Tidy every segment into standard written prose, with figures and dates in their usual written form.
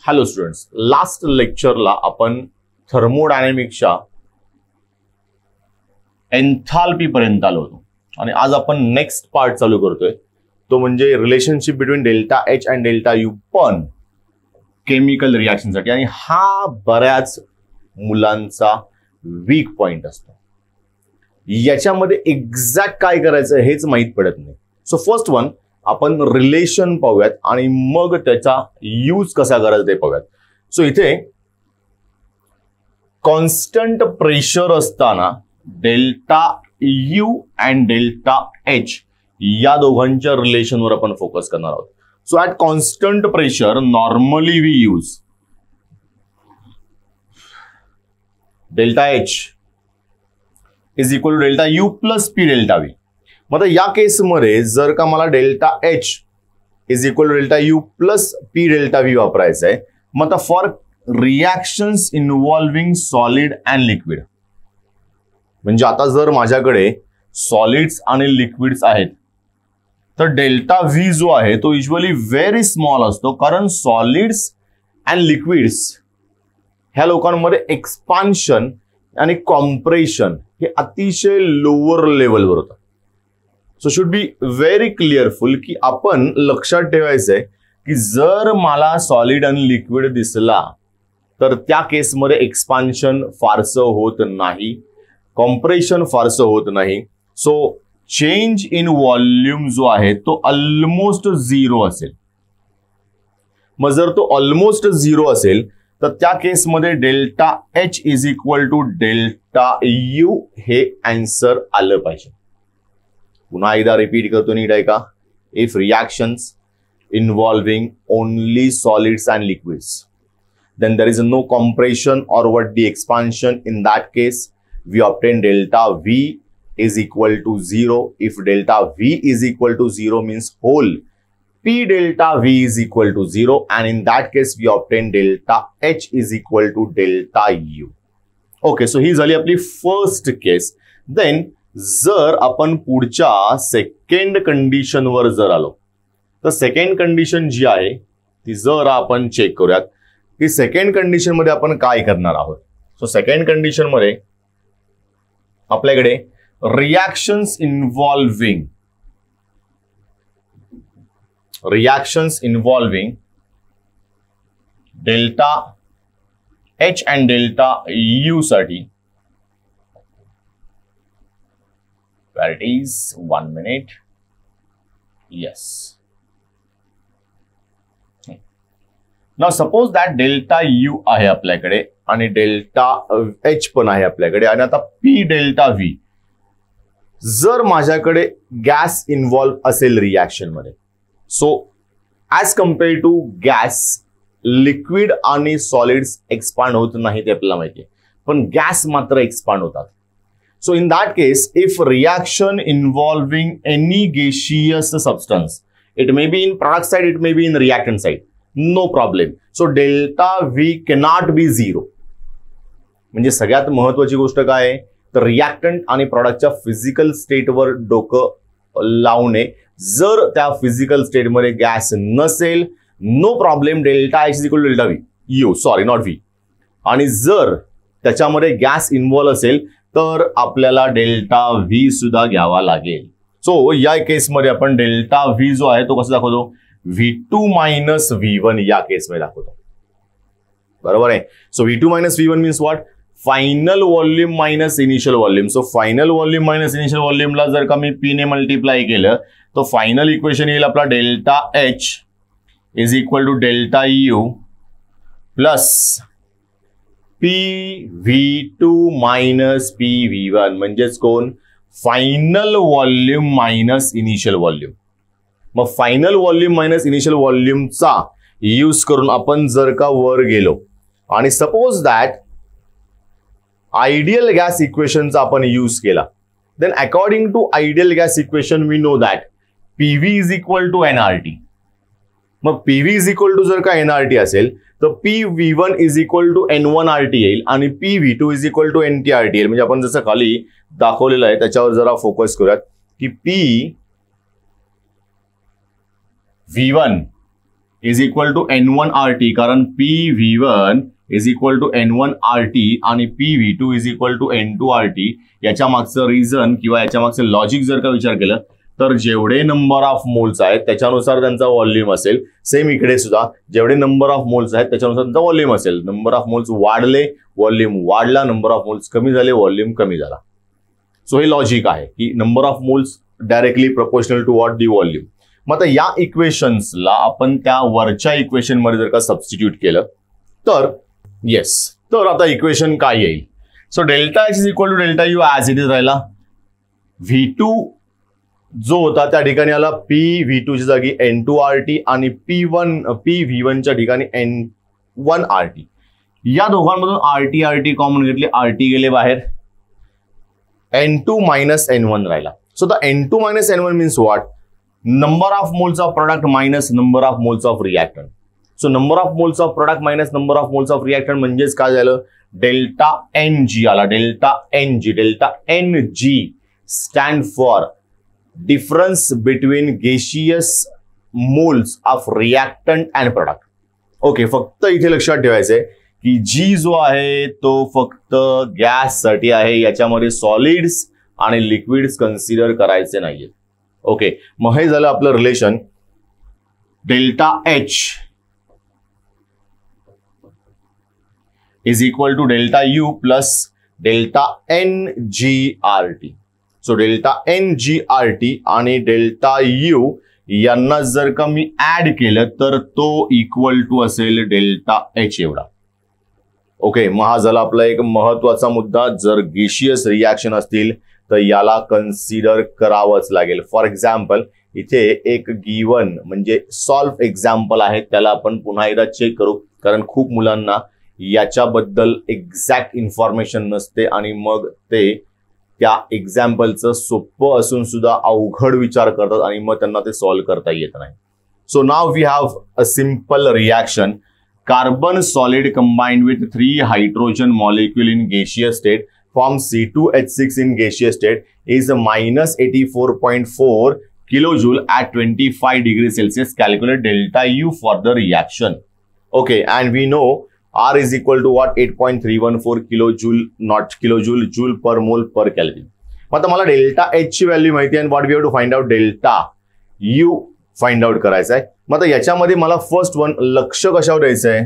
Hello students, last लेक्चरला आपण थर्मोडायनॅमिक्सच्या enthalpy पर्यंत आलो होतो आणि आज आपण नेक्स्ट पार्ट चालू करतोय, तो म्हणजे relationship between delta H and delta U पण केमिकल रिॲक्शनसाठी. आणि हा बऱ्याच मुलांचा वीक पॉइंट असतो. याच्यामध्ये एक्झॅक्ट काय करायचं हेच माहित पडत नाही. सो फर्स्ट वन आपण रिलेशन पाहूयात आणि मग त्याचा यूज कसा करायचा ते पाहूयात. सो इथे कॉन्स्टंट प्रेशर असताना delta U and delta H या दोघांच्या रिलेशनवर आपण फोकस करणार आहोत. So at constant pressure normally we use delta H is equal to delta U plus P delta V. मग या केसमध्ये जर का मला delta H is equal to delta U plus P delta V वापरायचं आहे, मग for reactions involving solid and liquid, म्हणजे आता जर माझ्याकडे सॉलिड्स आणि लिक्विड्स आहेत तर डेल्टा व्ही जो आहे तो युजली व्हेरी स्मॉल असतो, कारण सॉलिड्स अँड लिक्विड्स ह्या लोकांमध्ये एक्सपान्शन आणि कॉम्प्रेशन हे अतिशय लोअर लेवलवर होतं. सो शुड बी व्हेरी क्लिअरफुल की आपण लक्षात ठेवायचंय की जर मला सॉलिड आणि लिक्विड दिसला तर त्या केसमध्ये एक्सपान्शन फारसं होत नाही, कॉम्प्रेशन फारसं होत नाही. सो चेंज इन व्हॉल्यूम जो आहे तो ऑलमोस्ट झिरो असेल. मग जर तो ऑलमोस्ट झिरो असेल तर त्या केसमध्ये delta H is equal to delta U हे आन्सर आलं पाहिजे. पुन्हा एकदा रिपीट करतो, नीट आहे का? If reactions involving only solids and liquids then there is no compression or what the expansion. In that case we obtain delta V is equal to 0. If delta V is equal to 0 means whole P delta V is equal to 0, and in that case we obtain delta H is equal to delta U. Okay, so ही झाली आपली first केस. Then जर आपण पुढच्या second condition वर जर आलो तर second condition जी आहे ती जर आपण चेक करूयात की सेकंड कंडिशन मध्ये आपण काय करणार आहोत. सो सेकंड कंडिशन मध्ये आपल्याकडे reactions involving delta H and delta U साठी where it is 1 minute. Yes. Now suppose that delta u आहे आपल्याकडे आणि डेल्टा एच पण आहे आपल्याकडे, आणि आता पी डेल्टा व्ही जर माझ्याकडे गॅस इन्व्हॉल्व असेल रिॲक्शन मध्ये. So as compare to gas liquid आणि सॉलिड्स एक्सपांड होत नाही ते आपल्याला माहिती आहे, पण गॅस मात्र एक्सपांड होतात. So in that case, if reaction involving any gaseous substance, it may be in product side, it may be in reactant side, no problem. So delta V cannot be 0. म्हणजे सगळ्यात महत्त्वाची गोष्ट काय आहे तर reactant आणि प्रॉडक्टच्या फिजिकल स्टेटवर डोकं लावणे. जर त्या फिजिकल स्टेटमध्ये गॅस नसेल, no problem, delta H is equal to delta V U, sorry not V. आणि जर त्याच्यामध्ये गॅस इन्व्हॉल्व असेल तर आपल्याला डेल्टा व्ही सुद्धा घ्यावा लागेल. सो या केसमध्ये आपण डेल्टा व्ही जो आहे तो कसा दाखवतो, V2 मायनस V1 या केसमध्ये दाखवतो. बरोबर आहे. So V2 minus V1 means what, final volume minus initial volume. So final volume minus initial व्हॉल्यूमला जर का मी P ने मल्टिप्लाय केलं तर फायनल इक्वेशन येईल आपला delta H is equal to delta U plus PV2 minus PV1, म्हणजेच कोण, final volume minus initial volume. मग फायनल व्हॉल्यूम मायनस इनिशियल व्हॉल्यूमचा यूज करून आपण जर का वर गेलो आणि सपोज दॅट आयडियल गॅस इक्वेशनचा आपण यूज केला, then according to ideal gas equation we know that PV is equal to NRT. मग PV इज इक्वल टू जर का NRT असेल तर PV1 is equal to N1RT येईल आणि PV2 is equal to NTRT येईल. म्हणजे आपण जसं खाली दाखवलेलं आहे त्याच्यावर जरा फोकस करूयात की PV1 is equal to N1RT, कारण PV1 is equal to N1RT आणि PV2 is equal to N2RT. याच्या मागचं रिझन किंवा याच्या मागचं लॉजिक जर का विचार केलं तर जेवढे नंबर ऑफ मोल्स आहेत त्याच्यानुसार त्यांचा व्हॉल्यूम असेल. सेम इकडे सुद्धा जेवढे नंबर ऑफ मोल्स आहेत त्याच्यानुसार त्यांचा व्हॉल्यूम असेल. नंबर ऑफ मोल्स वाढले, व्हॉल्यूम वाढला, नंबर ऑफ मोल्स कमी झाले, व्हॉल्यूम कमी झाला. सो हे लॉजिक आहे की number of moles directly proportional to what the volume. मग आता या इक्वेशन्सला आपण त्या वरच्या इक्वेशन मध्ये जर का सबस्टिट्यूट केलं तर येस, तर आता इक्वेशन काय येईल? So delta H is equal to delta U as it is राहिला. V2 जो होता त्या ठिकाणी आला PV2 च्या जागी N2RT आणि PV1 च्या ठिकाणी N1RT. या दोघांमधून RT कॉमन घेतले, RT गेले बाहेर, N2 minus N1 राहिला. So the N2 minus N1 means what? Number of moles of product minus number of moles of reactant. So number of moles of product minus number of moles of reactant म्हणजेच काय झालं? Delta NG आला. Delta NG stand for difference between gaseous moles of reactant and product. Okay, फक्त इथे लक्षात ठेवायचंय की G जो आहे तो फक्त गॅस साठी आहे. याच्यामध्ये सॉलिड्स आणि लिक्विड्स कन्सिडर करायचे नाहीये. ओके, मग हे झालं आपलं relation. Delta H is equal to delta U plus delta NGRT. So delta NGRT आणि डेल्टा U यांना जर का मी ऍड केलं तर तो इक्वल टू असेल डेल्टा H एवढा. ओके, मग हा झाला आपला एक महत्वाचा मुद्दा. जर गॅशियस रिॲक्शन असतील तर याला कन्सिडर करावंच लागेल. फॉर एक्झाम्पल इथे एक गिवन म्हणजे सॉल्व एक्झाम्पल आहे, त्याला आपण पुन्हा एकदा चेक करू, कारण खूप मुलांना याच्याबद्दल एक्झॅक्ट इन्फॉर्मेशन नसते आणि मग ते त्या एक्झाम्पलचं सोपं असून सुद्धा अवघड विचार करतात आणि मग त्यांना ते सॉल्व करता येत नाही. So now we have a simple reaction. Carbon solid combined with 3 hydrogen molecule in gaseous state forms C2H6 in gaseous state is minus 84.4 kilojoule at 25 degrees Celsius. Calculate delta U for the reaction. Okay, and we know R is equal to what? 8.314 kilojoule, not kilojoule, joule per mole per Kelvin. आता मला delta H ची value माहिती आहे, what we have to find out delta U find out करायचं आहे. मग आता याच्यामध्ये मला फर्स्ट वन लक्ष कशावर द्यायचं आहे?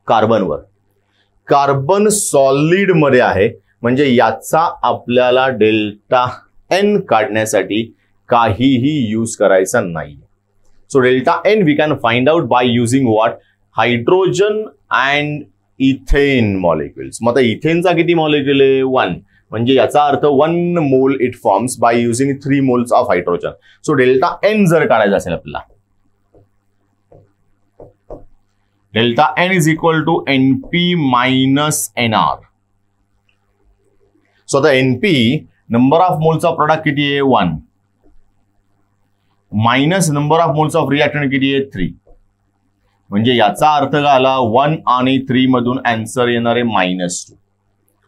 कार्बनवर. कार्बन सॉलिड मध्ये आहे म्हणजे याचा आपल्याला डेल्टा N काढण्यासाठी काहीही यूज करायचा नाही. So delta N we can find out by using what? Hydrogen and ethane molecules. मग आता इथेनचा किती मॉलिक्युल आहे? 1. म्हणजे याचा अर्थ 1 mole it forms by using 3 moles of hydrogen. So delta N जर काढायचा असेल आपल्याला, delta N is equal to NP minus NR. So आता NP number of moles of product किती आहे? 1 minus number of moles of reactant किती आहे? 3. म्हणजे याचा अर्थ काय आला? 1 आणि 3 मधून आन्सर येणार आहे -2.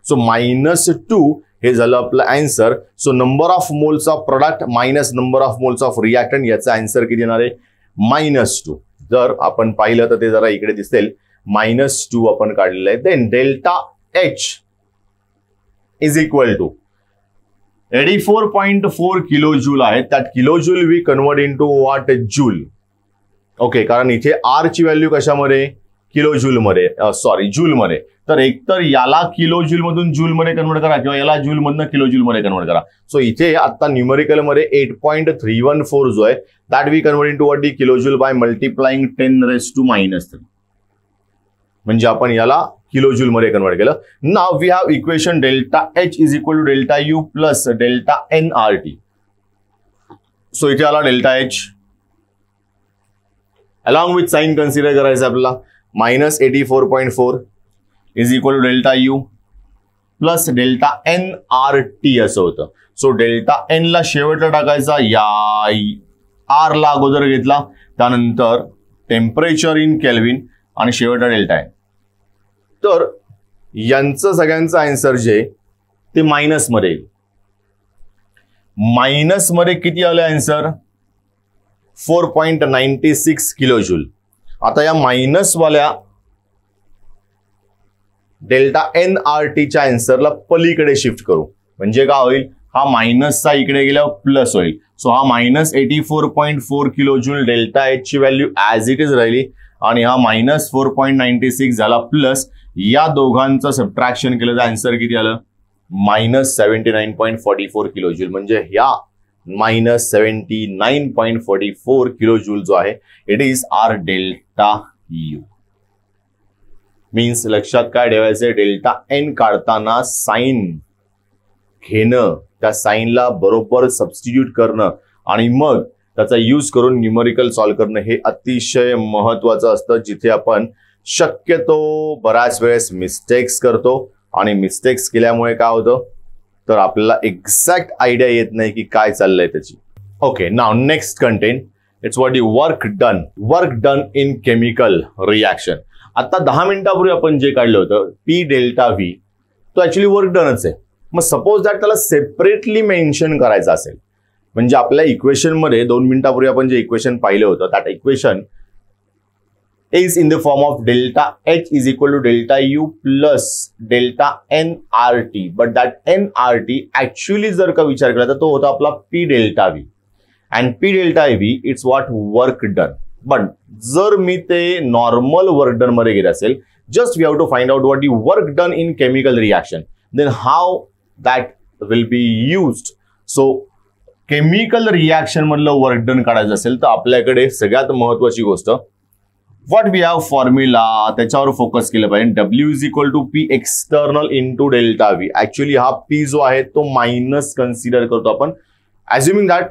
सो -2 हे झालं आपलं answer. So number of moles of product minus number of moles of reactant, याचा आन्सर किती येणार आहे? -2. जर आपण पाहिलं तर ते जरा इकडे दिसेल, -2 आपण काढलेलं आहे. Then delta H is equal to 84.4 kilojoule आहे. That kilojoule we convert into what? Joule. Okay, कारण इथे R ची व्हॅल्यू कशामध्ये? किलोजूल मध्ये, सॉरी जूल मध्ये. तर एकतर याला किलोजूल मधून जूल मध्ये कन्वर्ट करा किंवा याला जूल मधून किलोजूल मध्ये कन्वर्ट करा. सो इथे आता न्यूमेरिकल मध्ये 8.314 जो आहे that we convert into what? The kilojoule by multiplying 10⁻⁻3. म्हणजे आपण याला किलोजूल मध्ये कन्वर्ट केलं. Now we have equation delta H is equal to delta U plus delta NRT. So इथे आला delta H along with sign consider करायचं आपल्याला. -84.4 is equal to delta U plus delta NRT असं होतं. So delta N ला शेवटला टाकायचा, या R ला अगोदर घेतला, त्यानंतर टेम्परेचर इन केल्विन आणि शेवटला डेल्टा N. तर यांचं सगळ्यांचं आन्सर जे ते मायनस मध्ये येईल. मायनस मध्ये किती आलं आन्सर? 4.96 kilo joule. आता या मायनस वाल्या डेल्टा एन आर टीच्या आन्सरला पलीकडे शिफ्ट करू, म्हणजे काय होईल, हा मायनसचा इकडे गेल्यावर प्लस होईल. सो हा -84.4 किलो जूल डेल्टा एच ची व्हॅल्यू ऍज इट इज राहिली आणि हा -4.96 झाला प्लस. या दोघांचं सबट्रॅक्शन केलं तर आन्सर किती आलं, -79.44 किलो जूल. म्हणजे ह्या -79.44 किलो जूल जो आहे it is R delta U. Means लक्षात काय ठेवायचंय, डेल्टा एन काढताना साइन घेणं, त्या साइनला बरोबर सबस्टिट्यूट करणं आणि मग त्याचा यूज करून न्यूमरिकल सॉल्व्ह करणं हे अतिशय महत्वाचं असतं, जिथे आपण शक्यतो बऱ्याच वेळेस मिस्टेक्स करतो आणि मिस्टेक्स केल्यामुळे काय होतं तर आपल्याला एक्झॅक्ट आयडिया येत नाही की काय चाललंय त्याची. Okay, now next content it's what you work done in chemical reaction. आता 10 मिनिटापूर्वी आपण जे काढलं होतं पी डेल्टा व्ही, तो ऍक्च्युली वर्क डनच आहे. मग सपोज दॅट त्याला सेपरेटली मेन्शन करायचं असेल, म्हणजे आपल्या इक्वेशन मध्ये 2 मिनिटापूर्वी आपण जे इक्वेशन पाहिलं होतं that equation is in the form of delta H is equal to delta U plus delta N R T. But that N R T actually जर का विचार केला तर तो होता आपला P delta V. And P delta V it's what work done. But जर मी ते नॉर्मल वर्क डन मध्ये गेले असेल, just we have to find out what you work done in chemical reaction, then how that will be used. So chemical reaction मधलं work done काढायचं असेल तर आपल्याकडे सगळ्यात महत्वाची गोष्ट व्हॉट वी हॅव फॉर्म्युला, त्याच्यावर फोकस केलं पाहिजे. W is equal to P external into delta V. Actually हा पी जो आहे तो मायनस कन्सिडर करतो आपण, assuming that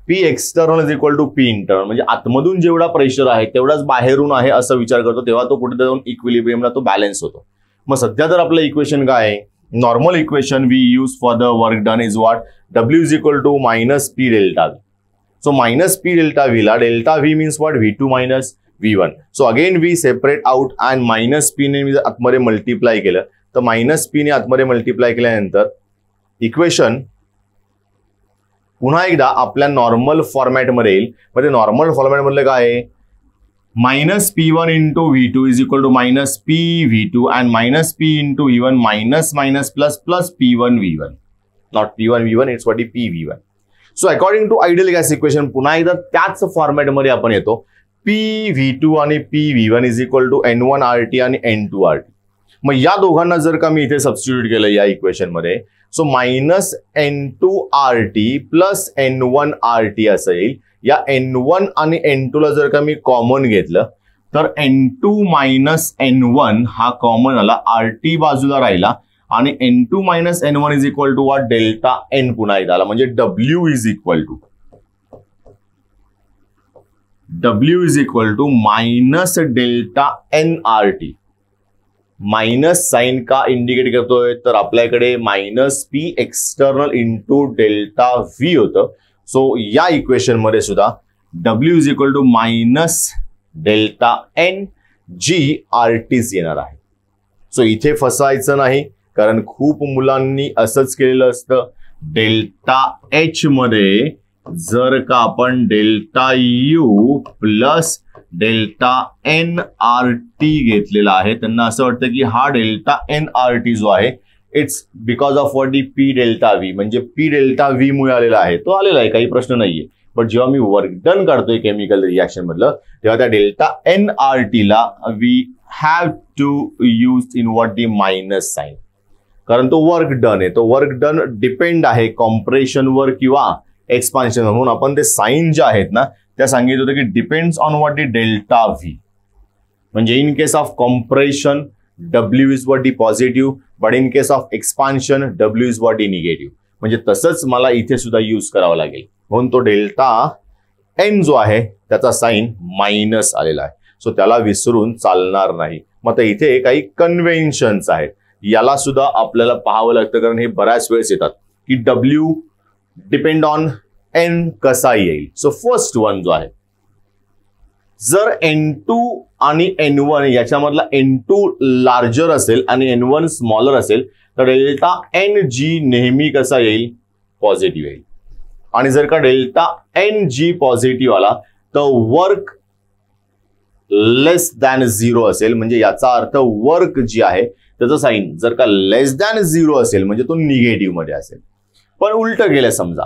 P external is equal to P internal, म्हणजे आतमधून जेवढा प्रेशर आहे तेवढाच बाहेरून आहे असं विचार करतो, तेव्हा तो कुठे जाऊन इक्विलिब्रियमला तो बॅलन्स होतो. मग सध्या तर आपलं इक्वेशन काय आहे, normal equation we use for the work done is what W is equal to minus P delta V. So minus P delta V ला delta V means what V2 minus V1. So again we separate out and minus P ने आतमध्ये multiply केलं तर minus P ने आतमध्ये multiply केल्यानंतर equation पुन्हा एकदा आपल्या नॉर्मल फॉर्मॅटमध्ये येईल. म्हणजे नॉर्मल फॉर्मॅट मधलं काय आहे, minus P1 into V2 is equal to minus P V2 and minus P into V1 minus minus plus plus P1 V1. Not P1 V1, it's what P V1. So according to ideal gas equation पुन्हा एकदा त्याच फॉर्मॅटमध्ये आपण येतो. P V2 आणि P V1 is equal to N1 RT आणि N2 RT. मग या दोघांना जर का मी इथे सबस्टिट्यूट केलं या इक्वेशन मध्ये, so minus N2 RT plus N1 RT असं येईल. या N1 आणि N2 ला जर का मी कॉमन घेतलं तर N2 मायनस N1 हा कॉमन आला, RT बाजूला राहिला आणि N2 minus N1 is equal to what delta N पुन्हा एकदा आला. म्हणजे W is equal to minus delta N R T. Minus sign का इंडिकेट करतोय तर आपल्याकडे minus P external into delta V होतं. सो या इक्वेशन मध्ये सुद्धा W is equal to minus delta N G R टीच येणार आहे. सो इथे फसायचं नाही, कारण खूप मुलांनी असंच केलेलं असतं. डेल्टा एच मध्ये जर का आपण delta U plus delta N R T घेतलेला आहे, त्यांना असं वाटतं की हा डेल्टा एन आर टी जो आहे it's because of what P delta V, म्हणजे पी डेल्टा व्ही मुळे आलेला आहे, तो आलेला आहे, काही प्रश्न नाहीये. बट जेव्हा मी वर्क डन काढतोय केमिकल रिॲक्शन मधलं तेव्हा त्या डेल्टा एन आर टी ला we have to use in what the minus sign, कारण तो वर्क डन आहे. तो वर्क डन डिपेंड आहे कॉम्प्रेशनवर किंवा एक्सपान्शन, म्हणून आपण ते साइन जे आहेत ना त्या सांगितलं होतं की depends on what the delta V. म्हणजे in case of compression W is what the positive, but in case of expansion W is what the negative. म्हणजे तसंच मला इथे सुद्धा यूज करावं लागेल, म्हणून तो डेल्टा एन जो आहे त्याचा साइन मायनस आलेला आहे. सो त्याला विसरून चालणार नाही. मग इथे काही कन्व्हेन्शन्स आहेत, याला सुद्धा आपल्याला पाहावं लागतं, कारण हे बऱ्याच वेळेस येतात की W डिपेंड ऑन एन कसा येईल. सो फर्स्ट वन जो आहे, जर N2 आणि N1 याच्यामधला N2 लार्जर असेल आणि N1 स्मॉलर असेल तर डेल्टा एन जी नेहमी कसा येईल, पॉझिटिव्ह येईल. आणि जर का डेल्टा एन जी पॉझिटिव्ह आला तर वर्क लेस दॅन 0 असेल, म्हणजे याचा अर्थ वर्क जी आहे त्याचं साईन जर का लेस दॅन 0 असेल म्हणजे तो निगेटिव्ह मध्ये असेल. पण उलट केलं समजा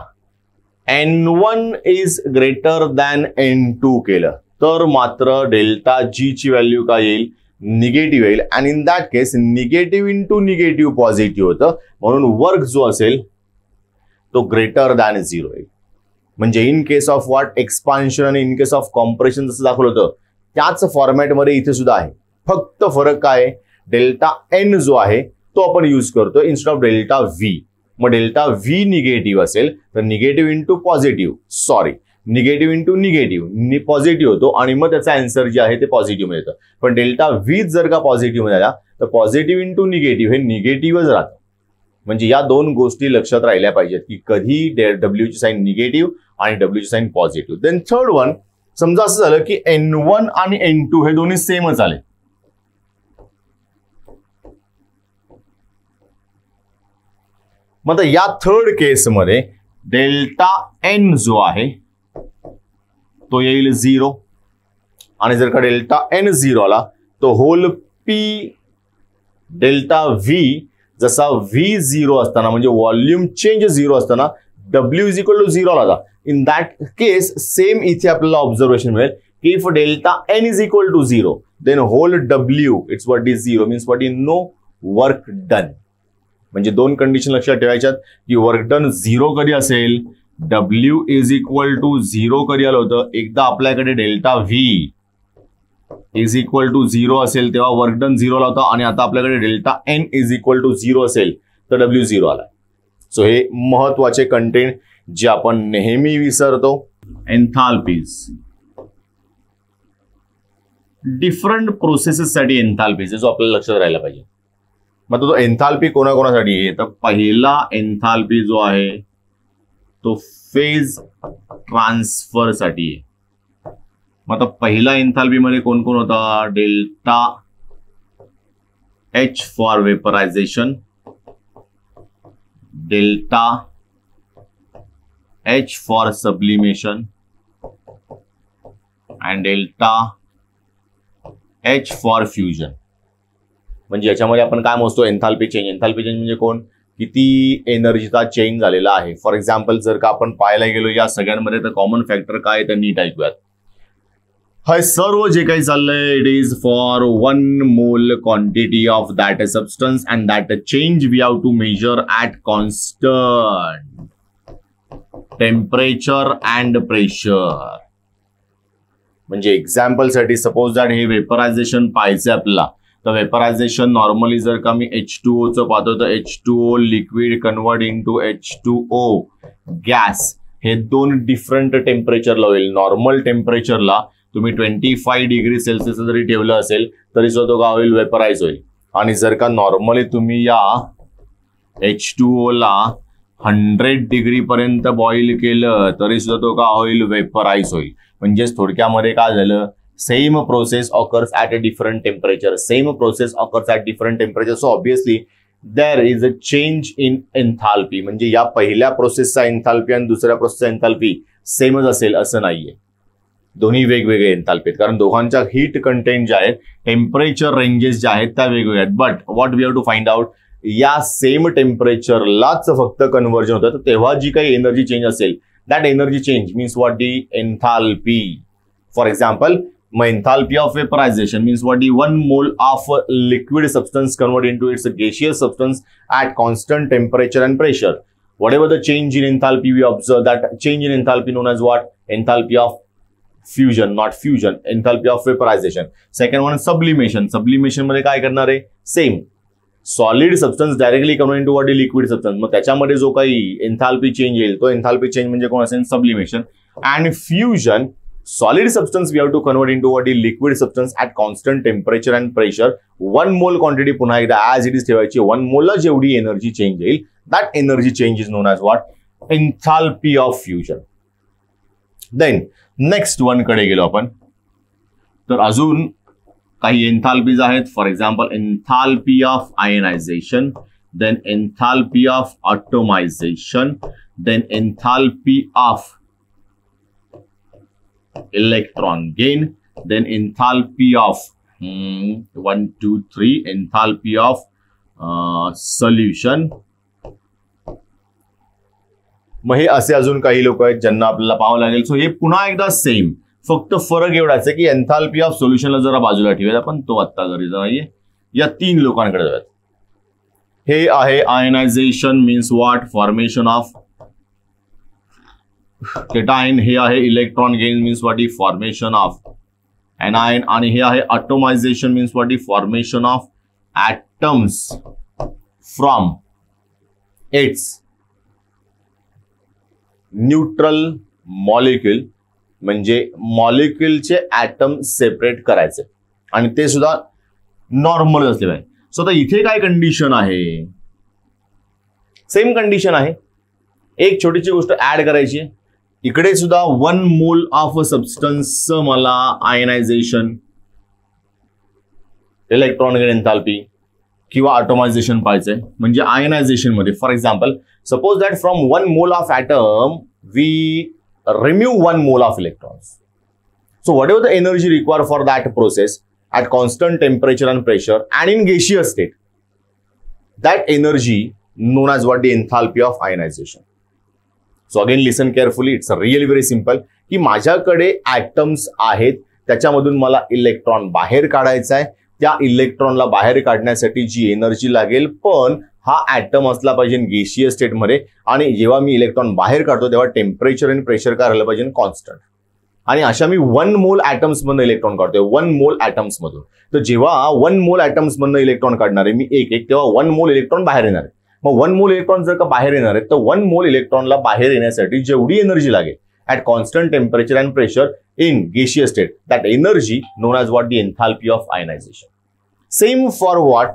N1 is greater than N2 केलं तर मात्र डेल्टा जी ची व्हॅल्यू काय येईल, निगेटिव्ह येईल. And in that case negative into negative positive होतं, म्हणून वर्क जो असेल तो ग्रेटर दॅन 0 येईल. म्हणजे in case of what expansion आणि इन केस ऑफ कॉम्प्रेशन जसं दाखवलं होतं त्याच फॉर्मॅटमध्ये इथे सुद्धा आहे. फक्त फरक काय आहे, डेल्टा एन जो आहे तो आपण यूज करतो इन्स्टेड ऑफ डेल्टा व्ही. मग डेल्टा व्ही निगेटिव्ह असेल तर negative into positive, sorry negative into negative positive होतो आणि मग त्याचा आन्सर जे आहे ते पॉझिटिव्ह मध्ये येतं. पण डेल्टा व्ही जर का पॉझिटिव्ह मध्ये आला तर पॉझिटिव्ह इंटू निगेटिव्ह हे निगेटिव्हच राहतं. म्हणजे या दोन गोष्टी लक्षात राहिल्या पाहिजेत की कधी डब्ल्यू ची साईन निगेटिव्ह आणि डब्ल्यू ची sign positive. Then third one, समजा असं झालं की N1 आणि N2 हे दोन्ही सेमच आले. मग या थर्ड केसमध्ये डेल्टा एन जो आहे तो येईल 0 आणि जर का डेल्टा एन 0 आला तो होल पी डेल्टा व्ही जसा व्ही 0 असताना म्हणजे व्हॉल्यूम चेंज 0 असताना W इज इक्वल टू 0 आला. इन दॅट केस सेम इथे आपल्याला ऑब्झर्वेशन मिळेल की if delta N is equal to 0 then whole W it's what is 0 means what is no work done. म्हणजे दोन कंडिशन लक्षात ठेवायच्यात की वर्क डन 0 कधी असेल, W इज इक्वल टू 0 कधी आलं होतं, एकदा आपल्याकडे delta V is equal to 0 असेल तेव्हा वर्क डन 0 ला होता आणि आता आपल्याकडे delta N is equal to 0 असेल तर W 0 आला. सो हे महत्वाचे कंटेंट जे आपण नेहमी विसरतो. एन्थाल्पीज, डिफरंट प्रोसेसेससाठी एन्थाल्पीज जो आपल्याला लक्षात राहायला पाहिजे. मग तो एन्थाल्पी कोणाकोणासाठी आहे तर पहिला एन्थाल्पी जो आहे तो फेज ट्रान्सफर साठी आहे. मग आता पहिला एन्थाल्पी मध्ये कोण कोण होता, delta H for vaporisation, delta H for sublimation and delta H for fusion. म्हणजे याच्यामध्ये आपण काय मोजतो, एन्थाल्पी चेंज. एन्थाल्पी चेंज म्हणजे कोण, किती एनर्जीचा चेंज झालेला आहे. फॉर एक्झाम्पल जर का आपण पाहायला गेलो या सगळ्यांमध्ये तर कॉमन फॅक्टर काय तर नीट ऐकूयात. हे सर्व जे काही चाललंय it is for 1 mole quantity of that substance and that change we have to measure at constant temperature and pressure. म्हणजे एक्झाम्पल साठी सपोज दॅट हे वेपरायझेशन पाहायचं आपल्याला तर वेपरायझेशन नॉर्मली जर का मी H2O चं पाहतो तर H2O liquid convert into H2O gas हे दोन डिफरंट टेम्परेचरला होईल. नॉर्मल टेम्परेचरला तुम्ही 25 डिग्री सेल्सिअस जरी ठेवलं असेल तरी सुद्धा तो काय होईल, वेपराइज होईल. आणि जर का नॉर्मली तुम्ही या H2O ला 100 डिग्री पर्यंत बॉईल केलं तरी सुद्धा तो काय होईल, वेपराइज होईल. म्हणजेच थोडक्यामध्ये काय झालं, same process occurs at a different temperature. Same process occurs at different temperature. So obviously there is a change in enthalpy. म्हणजे या पहिल्या प्रोसेसचा एन्थाल्पी आणि दुसऱ्या प्रोसेसचा एन्थाल्पी सेमच असेल असं नाहीये. दोन्ही वेगवेगळे एन्थाल्पी आहेत कारण दोघांच्या हीट कंटेंट जे आहेत, टेम्परेचर रेंजेस ज्या आहेत त्या वेगवेगळ्या आहेत. But what we have to find out, या सेम टेम्परेचरलाच फक्त कन्व्हर्जन होतं तर तेव्हा जी काही एनर्जी चेंज असेल that energy change means what the enthalpy. For example enthalpy of vaporization means what the 1 mole of liquid substance convert into its gaseous substance at constant temperature and pressure. Whatever the change in enthalpy we observe, that change in enthalpy known as what, enthalpy of fusion, not fusion, enthalpy of vaporization. Second one sublimation. Sublimation मध्ये काय करणार आहे, same solid substance directly convert into what liquid substance. मग त्याच्यामध्ये जो काही enthalpy change येईल तो एन्थाल्पी चेंज म्हणजे कोण असेल, sublimation. And fusion, solid substance we have to convert into what is liquid substance at constant temperature and pressure. 1 mole quantity पुन्हा एकदा as it is ठेवायची. 1 mole ला जेवढी एनर्जी चेंज येईल that energy change is known as what, enthalpy of fusion. Then next one कडे गेलो आपण तर अजून काही एन्थाल्पीज आहेत. For example enthalpy of ionization, then enthalpy of atomization, then enthalpy of electron gain, then enthalpy of 1 2 3 enthalpy of solution. मग हे असे अजून काही लोक आहेत ज्यांना आपल्याला पाहावं लागेल. सो हे पुन्हा एकदा सेम, फक्त फरक एवढाच आहे की एन्थाल्पी ऑफ सोल्युशनला जरा बाजूला ठेवूया आपण, तो आत्ता गरजेचा नाहीये. या 3 लोकांकडे जाऊयात. हे आहे ionization means what, formation of cation. हे आहे electron gain means what, formation of anion. आणि हे आहे atomization means what, formation of atoms from its neutral molecule. म्हणजे मॉलिक्यूलचे ऍटम सेपरेट करायचे आणि ते सुद्धा नॉर्मल असले पाहिजे. सो आता इथे काय कंडिशन आहे, सेम कंडिशन आहे. एक छोटीशी गोष्ट ऍड करायची, इकडे सुद्धा 1 मोल ऑफ सबस्टन्स मला आयनायझेशन, इलेक्ट्रॉन गेन एन्थाल्पी किंवा ऑटोमायझेशन पाहिजे. म्हणजे आयनायझेशन मध्ये for example suppose that from 1 mole of atom we remove 1 mole of electrons. So whatever the energy required for that process at constant temperature and pressure and in gaseous state, that energy known as what, the enthalpy of ionization. So again listen carefully, it's really very simple की माझ्याकडे atoms आहेत, त्याच्यामधून मला electron बाहेर काढायचा आहे. त्या इलेक्ट्रॉनला बाहेर काढण्यासाठी जी एनर्जी लागेल, पण हा ॲटम असला पाहिजे गॅसियस स्टेट मध्ये. आणि जेव्हा मी इलेक्ट्रॉन बाहेर काढतो तेव्हा टेम्परेचर आणि प्रेशर काय राहिलं पाहिजे, कॉन्स्टंट. आणि अशा मी 1 मोल ॲटम्स मधून इलेक्ट्रॉन काढतोय, 1 मोल ॲटम्स मधून. तर जेव्हा 1 मोल ॲटम्स मधून इलेक्ट्रॉन काढणार आहे मी एक तेव्हा 1 मोल इलेक्ट्रॉन बाहेर येणार आहे. मग 1 मोल इलेक्ट्रॉन जर का बाहेर येणार आहे तर 1 मोल इलेक्ट्रॉनला बाहेर येण्यासाठी जेवढी एनर्जी लागेल at constant temperature and pressure in gaseous state, that energy known as what, the enthalpy of ionization. Same for what,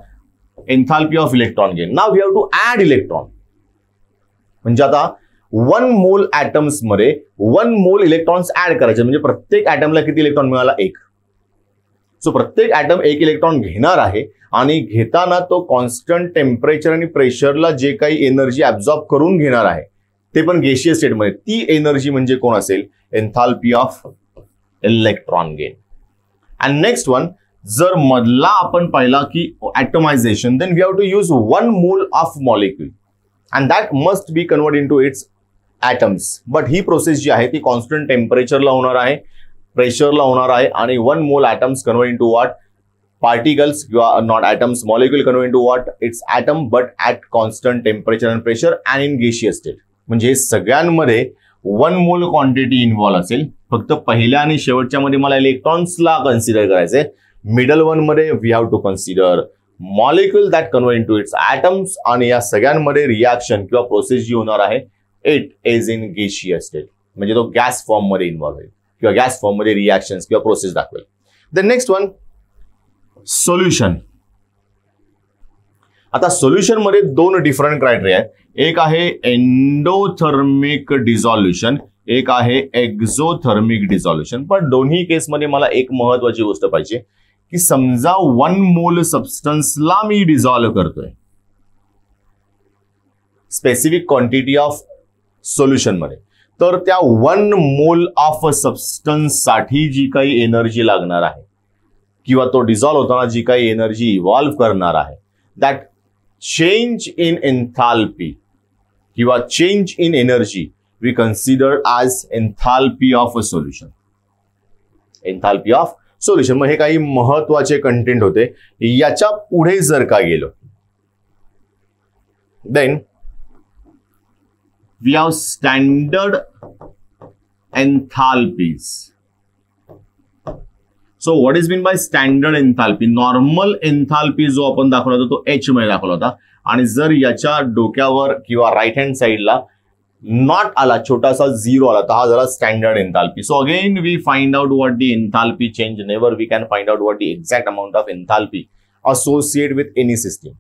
enthalpy of electron gain. Now we have to add electron. म्हणजे आता 1 mole atoms मध्ये 1 मोल electrons add करायचे. म्हणजे प्रत्येक ॲटमला किती electron मिळाला, 1. So प्रत्येक ॲटम 1 इलेक्ट्रॉन घेणार आहे आणि घेताना तो कॉन्स्टंट टेम्परेचर आणि प्रेशरला जे काही एनर्जी ऍब्झॉर्ब करून घेणार आहे ते पण गॅसियस स्टेटमध्ये. ती एनर्जी म्हणजे कोण असेल, enthalpy of electron gain. And next one, जर मधला आपण पाहिला की atomization, then we have to use 1 mole of molecule and that must be convert into its atoms. But ही प्रोसेस जी आहे ती कॉन्स्टंट टेम्परेचरला होणार आहे, प्रेशरला होणार आहे. आणि 1 mole atoms convert into what, particles किंवा not atoms, molecule convert into what, its atom but at constant temperature and pressure and in gaseous state. म्हणजे सगळ्यांमध्ये 1 मोल क्वांटिटी इन्व्हॉल्व असेल. फक्त पहिल्या आणि शेवटच्या मध्ये मला इलेक्ट्रॉन्सला कन्सिडर करायचे. मिडल वन मध्ये we have to consider molecule that convert into its atoms. आणि या सगळ्यांमध्ये रिॲक्शन किंवा प्रोसेस जी होणार आहे it is in gaseous state. म्हणजे तो गॅस फॉर्म मध्ये इन्व्हॉल्व होईल किंवा गॅस फॉर्म मध्ये रिॲक्शन किंवा प्रोसेस दाखवेल. The next one, solution. आता सोल्युशन मध्ये 2 डिफरंट क्रायटेरिया आहेत. एक आहे एंडोथर्मिक डिझॉल्युशन, एक आहे एक्झोथर्मिक डिझॉल्युशन. पण दोन्ही केसमध्ये मला एक महत्वाची गोष्ट पाहिजे की समजा 1 मोल सबस्टन्सला मी डिझॉल्व्ह करतोय स्पेसिफिक क्वांटिटी ऑफ सोल्युशन मध्ये, तर त्या 1 मोल ऑफ सबस्टन्स साठी जी काही एनर्जी लागणार आहे किंवा तो डिझॉल्व्ह होताना जी काही एनर्जी इव्हॉल्व्ह करणार आहे, दॅट चेंज इन एन्थाल्पी किंवा change in energy we consider as enthalpy of a solution. Enthalpy of solution. मग हे काही महत्वाचे कंटेंट होते. याच्या पुढे जर का गेलो, then we have standard enthalpies. So what is meant by standard enthalpy? Normal enthalpy जो आपण दाखवला होता तो H मध्ये दाखवला होता. आणि जर याच्या डोक्यावर किंवा राईट हँड साइडला नॉट आला, छोटासा 0 आला, तर हा झाला standard enthalpy. So again we find out what the enthalpy change. Never we can find out what the exact amount of enthalpy associate with any system.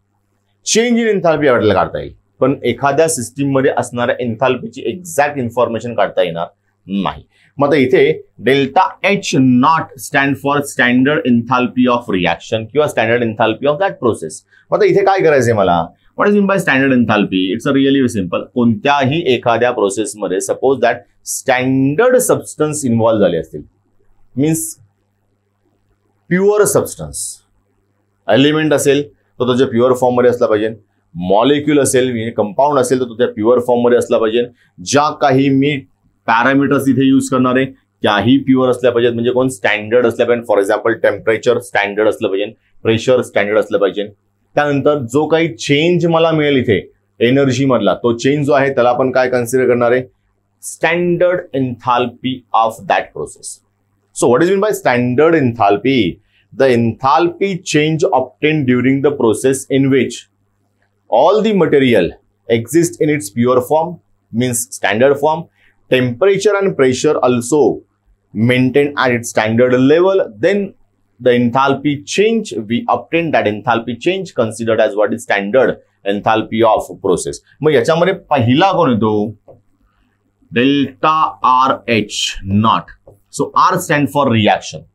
Change in enthalpy आपल्याला काढता येईल, पण एखाद्या सिस्टीम मध्ये असणाऱ्या एन्थाल्पीची एक्झॅक्ट इन्फॉर्मेशन काढता येणार नाही. मग आता इथे delta H not stand for standard enthalpy of reaction किंवा standard enthalpy of that process. मग आता इथे काय करायचंय मला, what is meant by standard enthalpy? It's a really simple. कोणत्याही एखाद्या प्रोसेसमध्ये suppose that standard substance involve झाले असतील, मीन्स प्युअर सबस्टन्स. एलिमेंट असेल तर तो प्युअर फॉर्म मध्ये असला पाहिजे, मॉलिक्यूल असेल कंपाऊंड असेल तर तो त्या प्युअर फॉर्म मध्ये असला पाहिजे. ज्या काही मी पॅरामीटर्स इथे यूज करणार आहे त्याही प्युअर असल्या पाहिजेत. म्हणजे कोण स्टँडर्ड असल्या पाहिजे. फॉर एक्झाम्पल टेम्परेचर स्टँडर्ड असलं पाहिजे, प्रेशर स्टँडर्ड असलं पाहिजे. त्यानंतर जो काही चेंज मला मिळेल इथे एनर्जी मधला, तो चेंज जो आहे त्याला आपण काय कन्सिडर करणार आहे, standard enthalpy of that process. So what is mean by standard enthalpy? The enthalpy change obtained during the process in which all the material exist in its pure form, means standard form. Temperature and pressure also maintained at its standard level. Then the enthalpy change, we obtain that enthalpy change considered as what is standard enthalpy of process. मग याच्यामध्ये पहिला कोण येतो? Delta R H not. So R stand for reaction.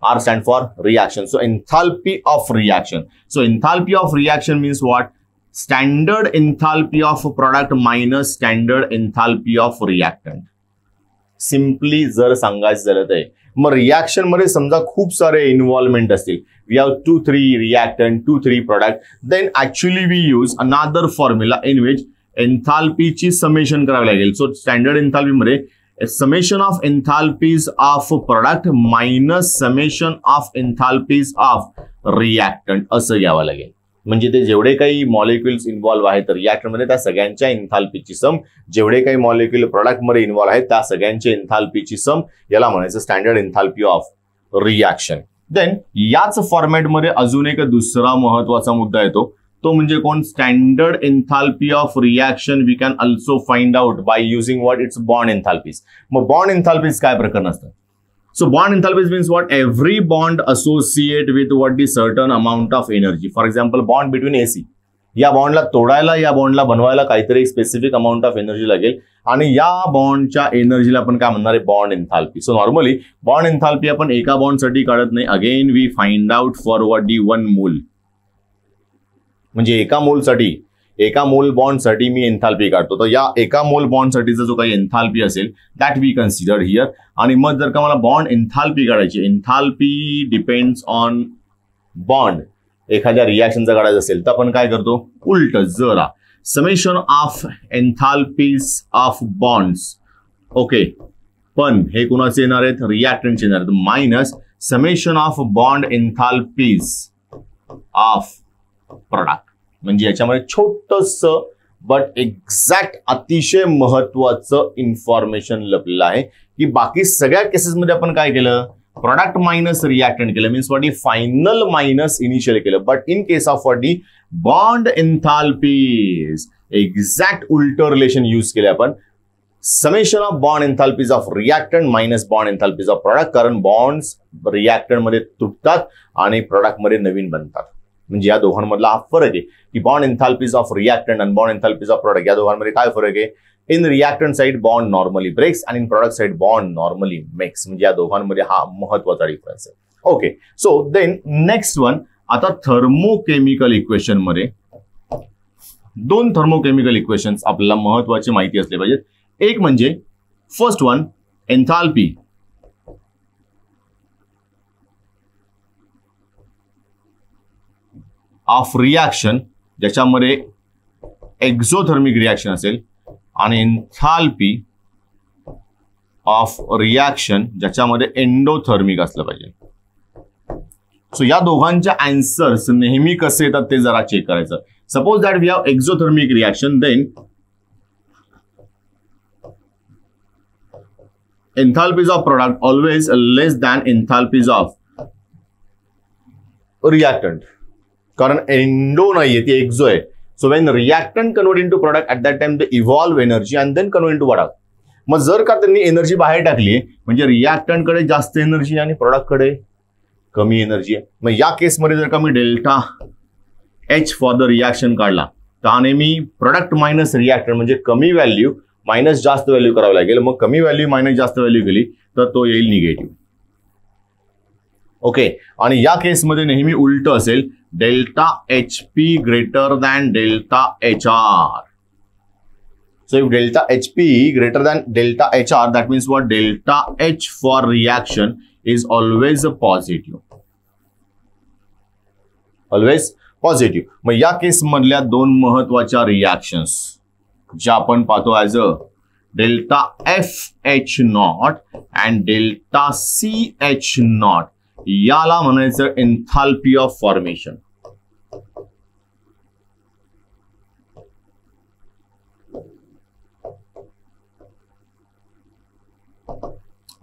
R stand for reaction. So enthalpy of reaction. So enthalpy of reaction means what? Standard enthalpy of product minus standard enthalpy of reactant. Simply जर सांगायचं झालं तर मग reaction मध्ये समजा खूप सारे involvement असतील, we have 2-3 reactant, 2-3 product, then actually we use another formula in which एन्थाल्पीची समेशन करावी लागेल. सो स्टँडर्ड एन्थाल्पी मध्ये summation of enthalpies of product minus summation of enthalpies of reactant असं घ्यावं लागेल. म्हणजे ते जेवढे काही मॉलिक्युल्स इन्व्हॉल्व्ह आहेत रिएक्टर मध्ये त्या सगळ्यांच्या एन्थाल्पीची सम, जेवढे काही मॉलिक्युल प्रोडक्ट मध्ये इन्व्हॉल्व्ह आहेत त्या सगळ्यांच्या एन्थाल्पीची सम, याला म्हणायचं standard enthalpy of reaction. Then याच फॉर्मॅटमध्ये अजून एक दुसरा महत्वाचा मुद्दा येतो, तो म्हणजे कोण? Standard enthalpy of reaction we can also find out by using what its bond enthalpies. मग बॉन्ड एन्थाल्पीज काय प्रकरण असतं? So bond enthalpies means what? Every bond associate with what the certain amount of energy. For example, bond between AC. या बॉन्डला तोडायला, या बॉन्डला बनवायला काहीतरी specific amount of energy लागेल आणि या बॉन्डच्या एनर्जीला आपण काय म्हणणार आहे? Bond enthalpy. So normally bond enthalpy आपण एका बॉन्डसाठी काढत नाही. Again we find out for what the 1 mole. म्हणजे एका मोल बॉन्डसाठी मी एन्थाल्पी काढतो. तर या एका मोल बॉन्डसाठीचा जो काही एन्थाल्पी असेल दॅट वी कन्सिडर हियर. आणि मग जर का मला बॉन्ड एन्थाल्पी काढायची, एन्थाल्पी डिपेंड्स ऑन बॉन्ड, एखाद्या रिएक्शनचा काढायचं असेल तर आपण काय करतो? उलट जरा summation of enthalpies of bonds. Okay, पण हे कुणाचे येणार आहेत? रिएक्टंटचे येणार आहेत. Minus summation of bond enthalpies of product. म्हणजे याच्यामध्ये छोटस बट एक्झॅक्ट अतिशय महत्वाचं इन्फॉर्मेशन लपलेलं आहे की बाकी सगळ्या केसेसमध्ये आपण काय केलं? प्रोडक्ट मायनस रिएक्टंट केलं, means what? Final minus initial केलं. But in case of what? Bond enthalpies exact उलट रिलेशन यूज केले आपण. Summation of bond enthalpies of reactant minus bond enthalpies of product. कारण बॉन्ड्स रिएक्टंट मध्ये तुटतात आणि product मध्ये नवीन बनतात. म्हणजे या दोघांमधला हा फरक आहे की बॉन्ड एन्थाल्पीज ऑफ रिएक्टंट आणि बॉन्ड एन्थाल्पीज ऑफ प्रोडक्ट या दोघांमध्ये काय फरक आहे? In reactant side bond normally breaks आणि in product side bond normally makes. म्हणजे या दोघांमध्ये हा महत्वाचा डिफरन्स आहे. Okay, so then next one. आता थर्मोकेमिकल इक्वेशन मध्ये 2 थर्मोकेमिकल इक्वेशन्स आपल्याला महत्वाची माहिती असले पाहिजेत. एक म्हणजे first one enthalpy of reaction, ज्याच्यामध्ये एक्झोथर्मिक रिएक्शन असेल, आणि एन्थाल्पी ऑफ रिएक्शन ज्याच्यामध्ये एंडोथर्मिक असलं पाहिजे. सो या दोघांच्या आन्सर्स नेहमी कसे येतात ते जरा चेक करायचं. Suppose that we have exothermic reaction, then enthalpies of product always less than enthalpies of reactant. कारण एंडो नाहीये, ती एक्झो आहे. So when reactant convert into product at that time they evolve energy and then convert into product. मग जर का त्यांनी energy बाहेर टाकली म्हणजे रिएक्टंट कडे जास्त एनर्जी आणि प्रोडक्ट कडे कमी एनर्जी आहे. मग या केसमध्ये जर का मी delta H for the reaction काढला तर नेहमी प्रोडक्ट मायनस रिएक्टंट म्हणजे कमी व्हॅल्यू मायनस जास्त व्हॅल्यू करावं लागेल. मग कमी व्हॅल्यू मायनस जास्त व्हॅल्यू केली तर तो येईल निगेटिव्ह. ओके, आणि या केसमध्ये नेहमी उलट असेल, delta H P greater than delta H R. So if delta HP greater than delta HR, that means what? Delta H for reaction is always a positive. Always positive. मग या केस मधल्या दोन महत्वाच्या रिएक्शन्स ज्या आपण पाहतो as a delta FH not and delta CH not, याला म्हणायचं एन्थाल्पी ऑफ फॉर्मेशन.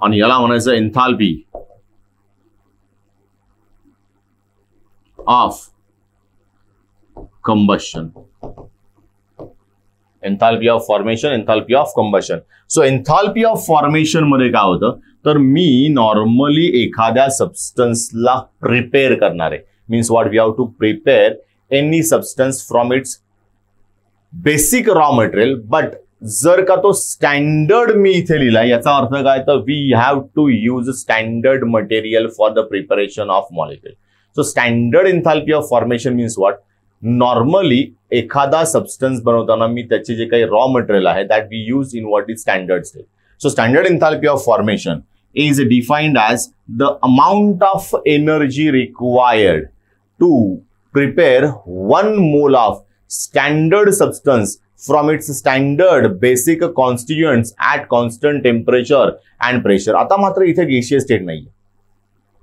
आणि याला म्हणायचं enthalpy of combustion. Enthalpy of formation, enthalpy of combustion. So enthalpy of formation मध्ये काय होतं तर मी नॉर्मली एखाद्या सबस्टन्सला प्रिपेअर करणार आहे. Means what we have to prepare any substance from its basic raw material. But जर का तो स्टँडर्ड मी इथे लिहिला, याचा अर्थ काय तर we have to use standard material for the preparation of molecule. So standard enthalpy of formation means what? Normally एखादा सबस्टन्स बनवताना मी त्याचे जे काही रॉ मटेरियल आहे that we use in what is standard state. So standard enthalpy of formation is defined as the amount of energy required to prepare 1 mole of standard substance from its standard basic constituents at constant temperature and pressure. आता मात्र इथे गॅसिय state नाहीये,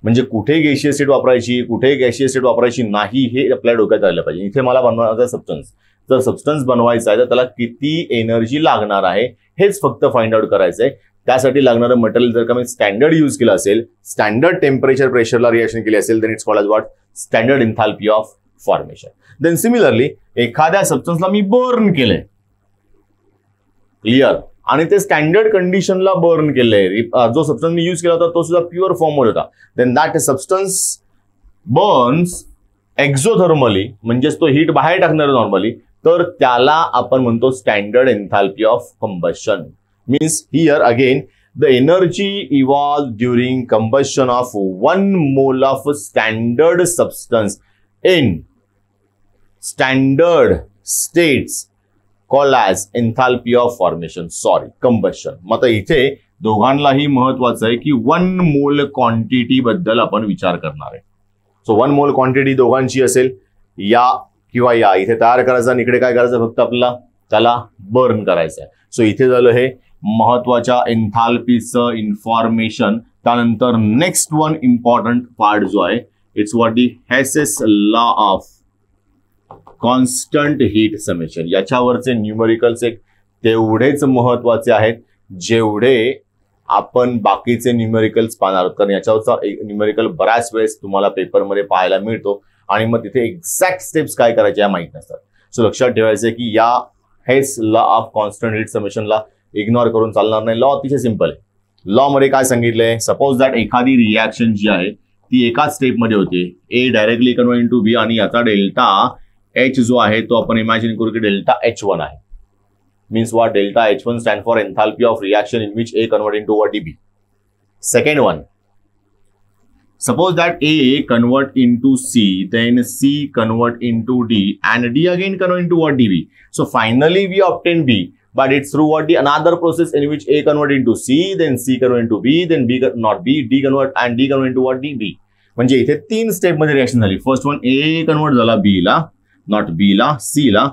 म्हणजे कुठे गॅसिय state वापरायची, कुठे गॅसिय state वापरायची नाही, हे आपल्या डोक्यात आलं पाहिजे. इथे मला बनवायचा सबस्टन्स, जर सबस्टन्स बनवायचा आहे तर त्याला किती एनर्जी लागणार आहे हेच फक्त फाइंड आउट करायचं आहे. त्यासाठी लागणारं मटेरियल जर का मी स्टँडर्ड यूज केलं असेल, स्टँडर्ड टेम्परेचर प्रेशरला रिएक्शन केली असेल, then it's called as what? Standard enthalpy of formation. Then similarly एखाद्या सबस्टन्सला मी बर्न केलंय, क्लिअर, आणि ते स्टँडर्ड कंडिशनला बर्न केलंय, जो सबस्टन्स मी यूज केला होता तो सुद्धा प्युअर फॉर्ममध्ये होता, देन दॅट सबस्टन्स बर्न्स एक्झोथर्मली, म्हणजेच तो हीट बाहेर टाकणार नॉर्मली, तर त्याला आपण म्हणतो standard enthalpy of combustion. Means here again the energy evolve during combustion of 1 mole of standard substance in standard states called as enthalpy of formation, sorry combustion. मग इथे दोघांनाही महत्वाचं आहे की 1 मोल क्वांटिटी बद्दल आपण विचार करणार आहे. सो 1 मोल क्वांटिटी दोघांची असेल, या किंवा या, इथे तयार करायचं आणि इकडे काय करायचं, फक्त आपल्याला त्याला बर्न करायचं आहे. सो इथे झालं हे महत्वाच्या एन्थाल्पीचं इन्फॉर्मेशन. त्यानंतर नेक्स्ट वन इम्पॉर्टंट पार्ट जो आहे, it's what the Hess's law of constant heat summation. याच्यावरचे न्यूमेरिकल्स एक तेवढेच महत्वाचे आहेत जेवढे आपण बाकीचे न्यूमेरिकल्स पाहणार आहोत, कारण याच्यावरचा न्यूमेरिकल बऱ्याच वेळेस तुम्हाला पेपरमध्ये पाहायला मिळतो आणि मग तिथे एक्झॅक्ट स्टेप्स काय करायचे या माहित नसतात. सो लक्षात ठेवायचं की या Hess law of constant heat समेशनला इग्नोर करून चालणार नाही. लॉ अतिशय सिंपल आहे. लॉ मध्ये काय सांगितलंय, सपोज दॅट एखादी रिएक्शन जी आहे ती एकाच स्टेपमध्ये होते, ए डायरेक्टली कन्वर्ट इनटू बी, आणि याचा डेल्टा H जो आहे तो आपण इमॅजिन करू की डेल्टा H1 आहे. Means what? Delta H1 stand for enthalpy of reaction in which A convert into what B. Second one, suppose that A convert into C, then C convert into D, and D again convert into what? DB. So finally we obtain B, but it's through what? Another process in which A convert into C, then C convert into B, then B not B, D convert and D convert into what? DB. म्हणजे इथे 3 step मध्ये reaction झाली. First one A convert झाला B ला, not B ला, C ला.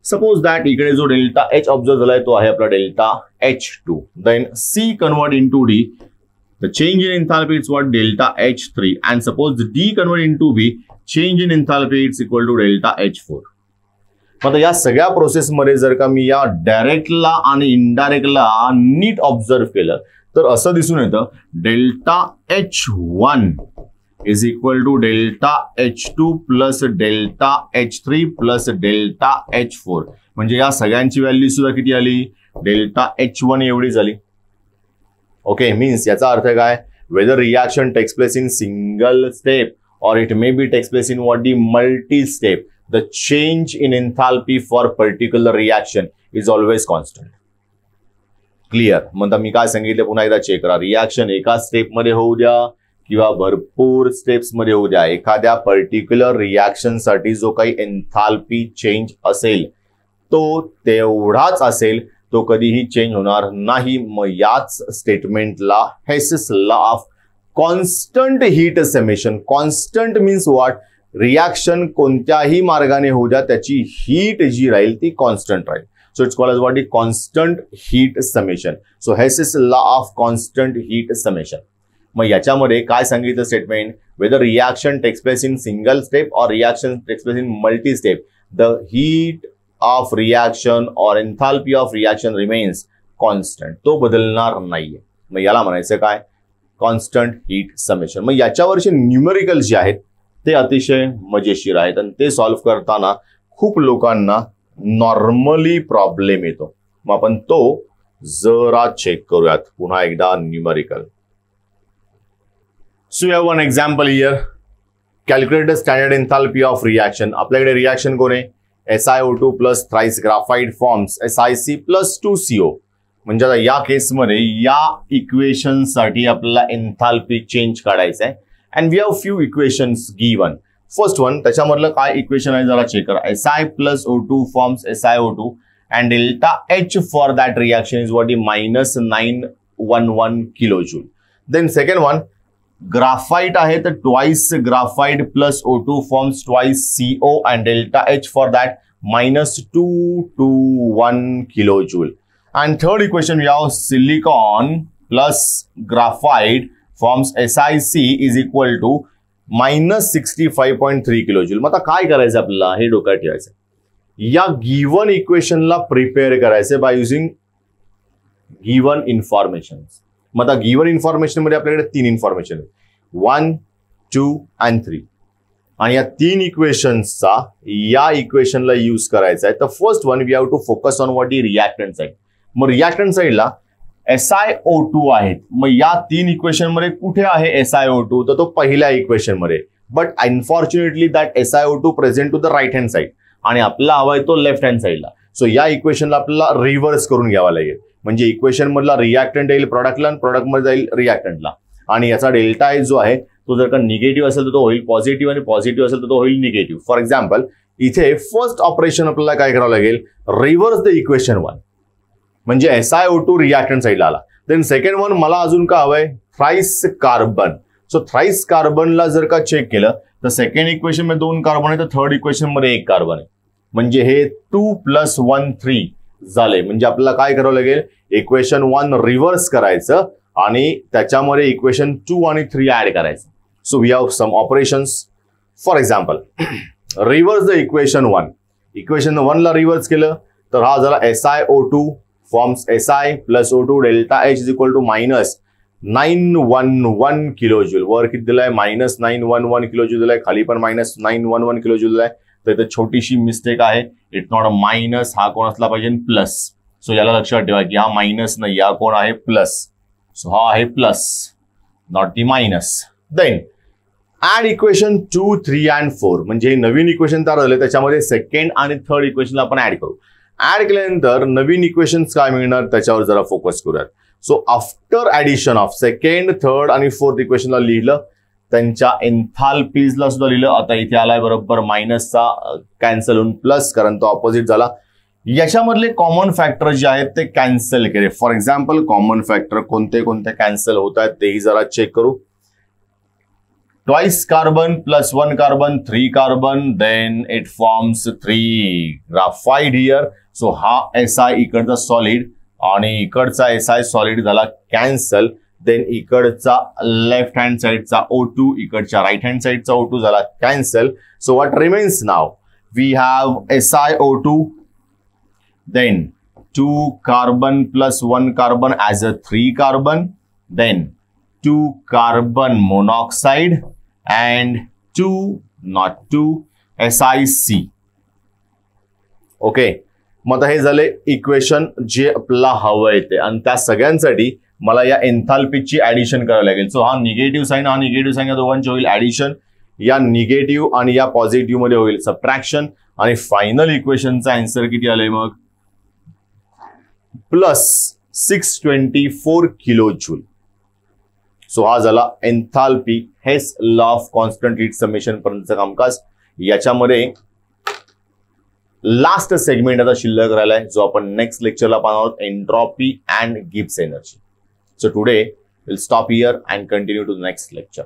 Suppose that इकडे जो डेल्टा H ऑब्झर्व झालाय तो आहे आपला delta H2, then C convert into D. The change in enthalpy is what? Delta H3. And suppose the D convert into B, change in enthalpy is equal to delta H4. आता या सगळ्या process मध्ये जर का मी या डायरेक्टला आणि इनडायरेक्टला नीट observe केलं तर असं दिसून येतं delta H1 is equal to delta H2 plus delta H3 plus delta H4. म्हणजे या सगळ्यांची व्हॅल्यू सुद्धा किती आली? डेल्टा H1 एवढी झाली. ओके, मीन्स याचा अर्थ काय? Whether reaction takes place in single step or it may be takes place in what? The multi step, the change in enthalpy for particular reaction is always constant. Clear? मग मी काय सांगितलं पुन्हा एकदा check करा. रिएक्शन एका step मध्ये होऊ द्या किंवा भरपूर स्टेप्स मध्ये होऊ द्या, एखाद्या पर्टिक्युलर रिएक्शन साठी जो काही एन्थाल्पी चेंज असेल तो तेवढाच असेल तो कधीही चेंज होणार नाही. मग याच स्टेटमेंटला Hess's law of constant heat summation. Constant means what? Reaction कोणत्याही मार्गाने होऊ द्या त्याची हीट जी राहील ती कॉन्स्टंट राहील. So it's called as what? Constant heat summation. So Hess's law of constant heat summation. मग याच्यामध्ये काय सांगितलं statement? Whether reaction takes place in single step or reaction takes place in multi step, the heat of reaction or enthalpy of reaction remains constant. तो बदलणार नाहीये. मग याला म्हणायचं काय? Constant heat summation. मग याच्यावरचे न्यूमेरिकल जे आहेत ते अतिशय मजेशीर आहेत आणि ते सॉल्व्ह करताना खूप लोकांना नॉर्मली प्रॉब्लेम येतो. मग आपण तो जरा चेक करूयात पुन्हा एकदा numerical. So we have one example here. Calculate the standard enthalpy of reaction. आपल्याकडे रिॲक्शन कोण आहे? SiO2 plus thrice graphite forms SiC plus 2CO. म्हणजे आता या केसमध्ये या इक्वेशन साठी आपल्याला एन्थाल्पी चेंज काढायचं आहे. And we have few equations given. First one, त्याच्यामधलं काय इक्वेशन आहे जरा चेक करा. Si plus O2 forms SiO2 and delta H for that reaction is what? -911 kilojule. Then second one, graphite आहे तर twice graphite plus O2 forms twice CO and delta H for that -221 kilojule. And third equation we have silicon plus graphite forms SiC is equal to -65.3 kilojule. मग आता काय करायचं आपल्याला हे डोक्यात ठेवायचं. या गिवन इक्वेशनला प्रिपेअर करायचे बाय युजिंग गिवन इन्फॉर्मेशन. मग आता गिवन इन्फॉर्मेशन मध्ये आपल्याकडे 3 इन्फॉर्मेशन आहेत, 1, 2 and 3. आणि या 3 इक्वेशन्सचा या इक्वेशनला यूज करायचा आहे. तर first one we have to focus on what is reactant side. मग रिॲक्टंट साइडला SiO2 आहेत. मग या 3 इक्वेशन मध्ये कुठे आहे SiO2? तर तो पहिल्या इक्वेशन मध्ये. But unfortunately that SiO2 present to the right hand side आणि आपला हवा आहे तो लेफ्ट हँड साइडला. सो या इक्वेशनला आपल्याला रिव्हर्स करून घ्यावा लागेल. म्हणजे इक्वेशन मधला रिॲक्टंट येईल प्रोडक्टला आणि प्रोडक्ट मध्ये जाईल रिॲक्टंटला. आणि याचा डेल्टा एच जो आहे तो जर का निगेटिव्ह असेल तर तो होईल पॉझिटिव्ह आणि पॉझिटिव्ह असेल तर तो होईल निगेटिव्ह. फॉर एक्झाम्पल इथे फर्स्ट ऑपरेशन आपल्याला काय करावं लागेल? Reverse the equation 1. म्हणजे SiO2 रिॲक्टंट साइडला आला. देन सेकंड वन मला अजून का हवंय? Thrice carbon. सो थ्राइस कार्बनला जर का चेक केलं तर सेकंड इक्वेशन मध्ये 2 कार्बन आहे तर थर्ड इक्वेशन मध्ये 1 कार्बन आहे. म्हणजे हे 2 + 1 3 झाले. म्हणजे आपल्याला काय करावं लागेल? इक्वेशन 1 रिव्हर्स करायचं आणि त्याच्यामध्ये इक्वेशन 2 आणि 3 ऍड करायचं. So we have some operations. For example reverse the equation 1. Equation 1 ला रिव्हर्स केलं तर हा झाला SiO2 forms Si plus O2 delta H is equal to -911 kilojule. वर किती दिलाय? -911 kilojule दिलाय. खाली पण -911 kilojule दिलाय. तर इथे छोटीशी मिस्टेक आहे. It not a minus. हा कोण असला पाहिजे? प्लस. सो याला लक्षात ठेवा की हा मायनस नाही, हा कोण आहे? प्लस. सो हा आहे plus, not the minus. Then add equation 2, 3 and 4. म्हणजे नवीन इक्वेशन तयार झाले त्याच्यामध्ये सेकंड आणि थर्ड इक्वेशनला आपण ऍड करू. ऍड केल्यानंतर नवीन इक्वेशन्स काय मिळणार त्याच्यावर जरा फोकस करूयात. So after addition of second, third आणि फोर्थ इक्वेशनला लिहिलं, त्यांच्या एन्थाल्पीजला सुद्धा लिहिलं. आता इथे आलाय बरोबर मायनसचा कॅन्सल होऊन प्लस, कारण तो ऑपोजिट झाला. याच्यामधले कॉमन फॅक्टर जे आहेत ते कॅन्सल केले. फॉर एक्झाम्पल कॉमन फॅक्टर कोणते कोणते कॅन्सल होत आहेत तेही जरा चेक करू. Twice carbon plus 1 carbon 3 carbon, then it forms 3 graphite here. So हा Si इकडचा सॉलिड आणि इकडचा Si सॉलिड झाला कॅन्सल. देन इकडचा लेफ्ट हँड साइडचा O2 इकडच्या राईट हँड साइडचा O2 झाला cancel. So what remains now? We have SiO2, then 2 carbon plus 1 carbon as a 3 carbon, then 2 carbon monoxide and 2 not 2 SiC. Okay. मग हे झाले equation जे आपल्याला हवं आहे ते. आणि त्या सगळ्यांसाठी मला या एन्थाल्पीची ऍडिशन करावी लागेल. सो हा निगेटिव्ह साइन, हा निगेटिव्ह साइन, या दोघांचे होईल ऍडिशन. या निगेटिव्ह आणि या पॉझिटिव्ह मध्ये होईल सबट्रॅक्शन. आणि फायनल इक्वेशनचा आन्सर किती आलाय मग? Plus 624 kilojule. सो हा झाला enthalpy Hess law of constant heat summation पर्यंतचं कामकाज. याच्यामध्ये लास्ट सेगमेंट आता शिल्लक राहिलाय जो आपण नेक्स्ट लेक्चरला पाहणार आहोत, entropy and Gibbs energy. So today will stop here and continue to the next lecture.